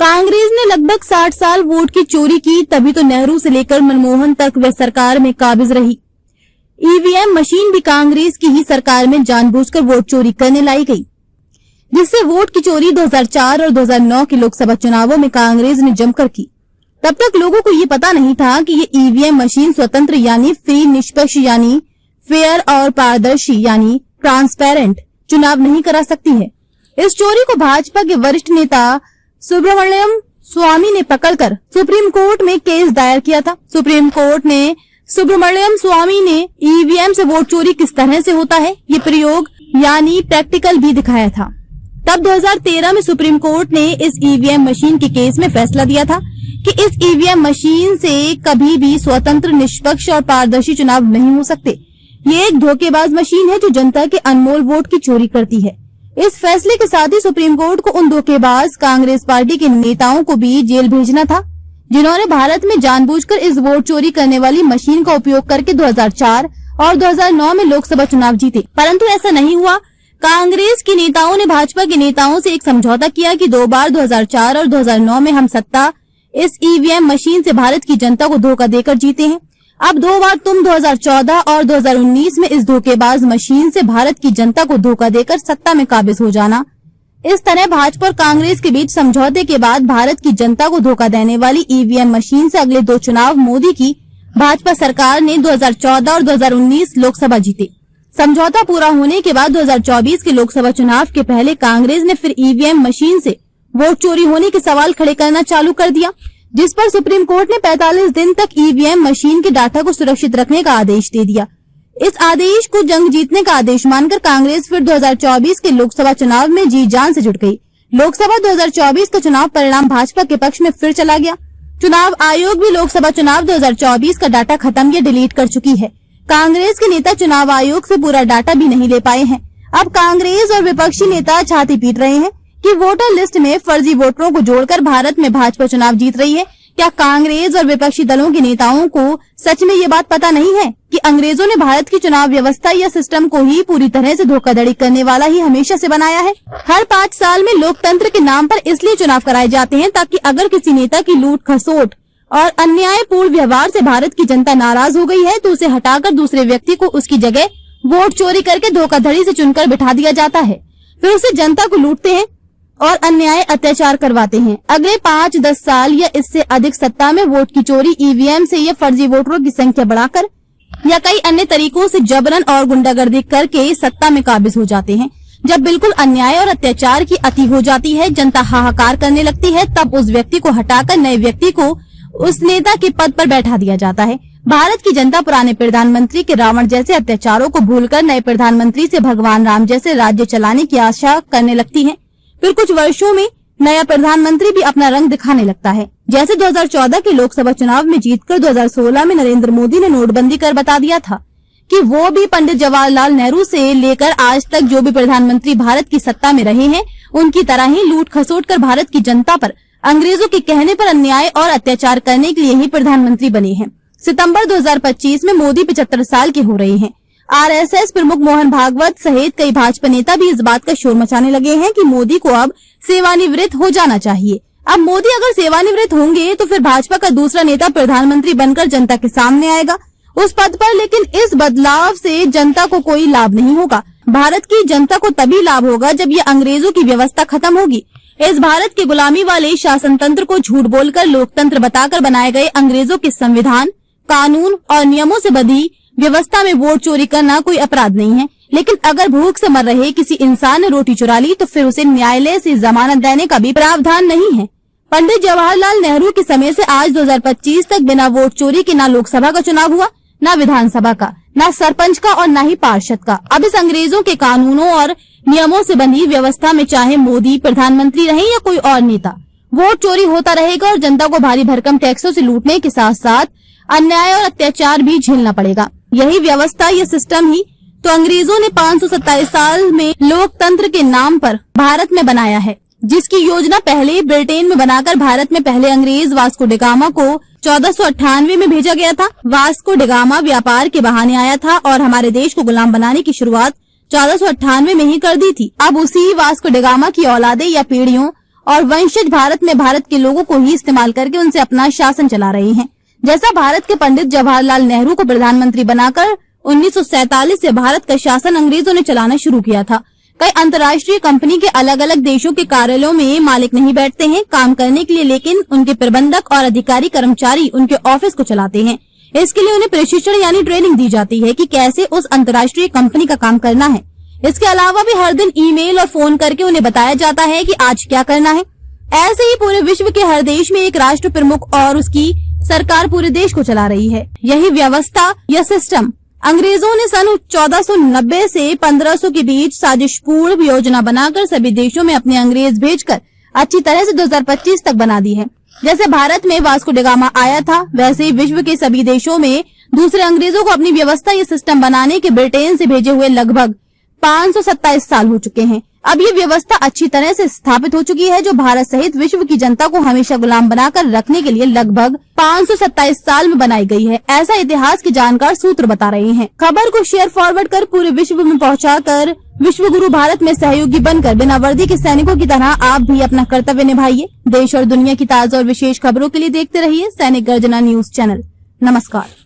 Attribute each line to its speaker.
Speaker 1: कांग्रेस ने लगभग 60 साल वोट की चोरी की, तभी तो नेहरू से लेकर मनमोहन तक वह सरकार में काबिज रही। ईवीएम मशीन भी कांग्रेस की ही सरकार में जानबूझकर वोट चोरी करने लाई गई, जिससे वोट की चोरी 2004 और 2009 के लोकसभा चुनावों में कांग्रेस ने जमकर की। तब तक लोगों को ये पता नहीं था कि ये ईवीएम मशीन स्वतंत्र यानी फ्री, निष्पक्ष यानी फेयर और पारदर्शी यानी ट्रांसपेरेंट चुनाव नहीं करा सकती है। इस चोरी को भाजपा के वरिष्ठ नेता सुब्रमण्यम स्वामी ने पकड़कर सुप्रीम कोर्ट में केस दायर किया था। सुप्रीम कोर्ट ने सुब्रमण्यम स्वामी ने ईवीएम से वोट चोरी किस तरह से होता है ये प्रयोग यानी प्रैक्टिकल भी दिखाया था। तब 2013 में सुप्रीम कोर्ट ने इस ईवीएम मशीन के केस में फैसला दिया था कि इस ईवीएम मशीन से कभी भी स्वतंत्र, निष्पक्ष और पारदर्शी चुनाव नहीं हो सकते। ये एक धोखेबाज मशीन है जो जनता के अनमोल वोट की चोरी करती है। इस फैसले के साथ ही सुप्रीम कोर्ट को उन धोखेबाज कांग्रेस पार्टी के नेताओं को भी जेल भेजना था जिन्होंने भारत में जानबूझकर इस वोट चोरी करने वाली मशीन का उपयोग करके 2004 और 2009 में लोकसभा चुनाव जीते। परंतु ऐसा नहीं हुआ। कांग्रेस के नेताओं ने भाजपा के नेताओं से एक समझौता किया कि 2 बार 2004 और 2009 में हम सत्ता इस ईवीएम मशीन से भारत की जनता को धोखा देकर जीते हैं। अब 2 बार तुम 2014 और 2019 में इस धोखेबाज मशीन से भारत की जनता को धोखा देकर सत्ता में काबिज हो जाना। इस तरह भाजपा और कांग्रेस के बीच समझौते के बाद भारत की जनता को धोखा देने वाली ईवीएम मशीन से अगले 2 चुनाव मोदी की भाजपा सरकार ने 2014 और 2019 लोकसभा जीते। समझौता पूरा होने के बाद 2024 के लोकसभा चुनाव के पहले कांग्रेस ने फिर ईवीएम मशीन से वोट चोरी होने के सवाल खड़े करना चालू कर दिया, जिस पर सुप्रीम कोर्ट ने 45 दिन तक ईवीएम मशीन के डाटा को सुरक्षित रखने का आदेश दे दिया। इस आदेश को जंग जीतने का आदेश मानकर कांग्रेस फिर 2024 के लोकसभा चुनाव में जी जान से जुट गई। लोकसभा 2024 का चुनाव परिणाम भाजपा के पक्ष में फिर चला गया। चुनाव आयोग भी लोकसभा चुनाव 2024 का डाटा खत्म या डिलीट कर चुकी है। कांग्रेस के नेता चुनाव आयोग से पूरा डाटा भी नहीं ले पाए हैं। अब कांग्रेस और विपक्षी नेता छाती पीट रहे हैं कि वोटर लिस्ट में फर्जी वोटरों को जोड़कर भारत में भाजपा चुनाव जीत रही है। क्या कांग्रेस और विपक्षी दलों के नेताओं को सच में ये बात पता नहीं है कि अंग्रेजों ने भारत की चुनाव व्यवस्था या सिस्टम को ही पूरी तरह से धोखाधड़ी करने वाला ही हमेशा से बनाया है। हर 5 साल में लोकतंत्र के नाम पर इसलिए चुनाव कराए जाते हैं ताकि अगर किसी नेता की लूट खसोट और अन्यायपूर्ण व्यवहार से भारत की जनता नाराज हो गई है तो उसे हटाकर दूसरे व्यक्ति को उसकी जगह वोट चोरी करके धोखाधड़ी से चुनकर बिठा दिया जाता है। फिर उसे जनता को लूटते हैं और अन्याय अत्याचार करवाते हैं। अगले 5-10 साल या इससे अधिक सत्ता में वोट की चोरी, ईवीएम से या फर्जी वोटरों की संख्या बढ़ाकर या कई अन्य तरीकों से जबरन और गुंडागर्दी करके सत्ता में काबिज हो जाते हैं। जब बिल्कुल अन्याय और अत्याचार की अति हो जाती है, जनता हाहाकार करने लगती है, तब उस व्यक्ति को हटाकर नए व्यक्ति को उस नेता के पद पर बैठा दिया जाता है। भारत की जनता पुराने प्रधानमंत्री के रावण जैसे अत्याचारों को भूलकर नए प्रधानमंत्री से भगवान राम जैसे राज्य चलाने की आशा करने लगती है। फिर कुछ वर्षों में नया प्रधानमंत्री भी अपना रंग दिखाने लगता है। जैसे 2014 के लोकसभा चुनाव में जीतकर 2016 में नरेंद्र मोदी ने नोटबंदी कर बता दिया था कि वो भी पंडित जवाहरलाल नेहरू से लेकर आज तक जो भी प्रधानमंत्री भारत की सत्ता में रहे हैं उनकी तरह ही लूट खसोट कर भारत की जनता पर अंग्रेजों के कहने पर अन्याय और अत्याचार करने के लिए ही प्रधानमंत्री बने हैं। सितंबर 2025 में मोदी 75 साल के हो रहे हैं। आरएसएस प्रमुख मोहन भागवत सहित कई भाजपा नेता भी इस बात का शोर मचाने लगे हैं कि मोदी को अब सेवानिवृत्त हो जाना चाहिए। अब मोदी अगर सेवानिवृत्त होंगे तो फिर भाजपा का दूसरा नेता प्रधानमंत्री बनकर जनता के सामने आएगा उस पद पर। लेकिन इस बदलाव से जनता को कोई लाभ नहीं होगा। भारत की जनता को तभी लाभ होगा जब ये अंग्रेजों की व्यवस्था खत्म होगी। इस भारत के गुलामी वाले शासन तंत्र को झूठ बोलकर लोकतंत्र बताकर बनाए गए अंग्रेजों के संविधान, कानून और नियमों से बंधी व्यवस्था में वोट चोरी करना कोई अपराध नहीं है। लेकिन अगर भूख से मर रहे किसी इंसान ने रोटी चुरा ली तो फिर उसे न्यायालय से जमानत देने का भी प्रावधान नहीं है। पंडित जवाहरलाल नेहरू के समय से आज 2025 तक बिना वोट चोरी के ना लोकसभा का चुनाव हुआ, ना विधानसभा का, ना सरपंच का और ना ही पार्षद का। अब इस अंग्रेजों के कानूनों और नियमों से बंधी व्यवस्था में चाहे मोदी प्रधानमंत्री रहे या कोई और नेता, वोट चोरी होता रहेगा और जनता को भारी भरकम टैक्सों से लूटने के साथ साथ अन्याय और अत्याचार भी झेलना पड़ेगा। यही व्यवस्था, ये सिस्टम ही तो अंग्रेजों ने 527 साल में लोकतंत्र के नाम पर भारत में बनाया है, जिसकी योजना पहले ब्रिटेन में बनाकर भारत में पहले अंग्रेज वास्को डी गामा को 1498 में भेजा गया था। वास्को डी गामा व्यापार के बहाने आया था और हमारे देश को गुलाम बनाने की शुरुआत 1498 में ही कर दी थी। अब उसी वास्को डी गामा की औलादे या पीढ़ियों और वंशज भारत में भारत के लोगों को ही इस्तेमाल करके उनसे अपना शासन चला रहे हैं। जैसा भारत के पंडित जवाहरलाल नेहरू को प्रधानमंत्री बनाकर 1947 से भारत का शासन अंग्रेजों ने चलाना शुरू किया था। कई अंतर्राष्ट्रीय कंपनी के अलग अलग देशों के कार्यालयों में मालिक नहीं बैठते हैं काम करने के लिए, लेकिन उनके प्रबंधक और अधिकारी कर्मचारी उनके ऑफिस को चलाते हैं। इसके लिए उन्हें प्रशिक्षण यानी ट्रेनिंग दी जाती है कि कैसे उस अंतर्राष्ट्रीय कंपनी का काम करना है। इसके अलावा भी हर दिन ईमेल और फोन करके उन्हें बताया जाता है कि आज क्या करना है। ऐसे ही पूरे विश्व के हर देश में एक राष्ट्र प्रमुख और उसकी सरकार पूरे देश को चला रही है। यही व्यवस्था या सिस्टम अंग्रेजों ने सन 1490 से 1500 के बीच साजिशपूर्ण योजना बनाकर सभी देशों में अपने अंग्रेज भेजकर अच्छी तरह से 2025 तक बना दी है। जैसे भारत में वास्को डी गामा आया था, वैसे ही विश्व के सभी देशों में दूसरे अंग्रेजों को अपनी व्यवस्था या सिस्टम बनाने के ब्रिटेन से भेजे हुए लगभग 527 साल हो चुके हैं। अब ये व्यवस्था अच्छी तरह से स्थापित हो चुकी है, जो भारत सहित विश्व की जनता को हमेशा गुलाम बनाकर रखने के लिए लगभग 527 साल में बनाई गई है। ऐसा इतिहास के जानकार सूत्र बता रहे हैं। खबर को शेयर फॉरवर्ड कर पूरे विश्व में पहुंचाकर विश्व गुरु भारत में सहयोगी बनकर बिना वर्दी के सैनिकों की तरह आप भी अपना कर्तव्य निभाइए। देश और दुनिया की ताजा और विशेष खबरों के लिए देखते रहिए सैनिक गर्जना न्यूज चैनल। नमस्कार।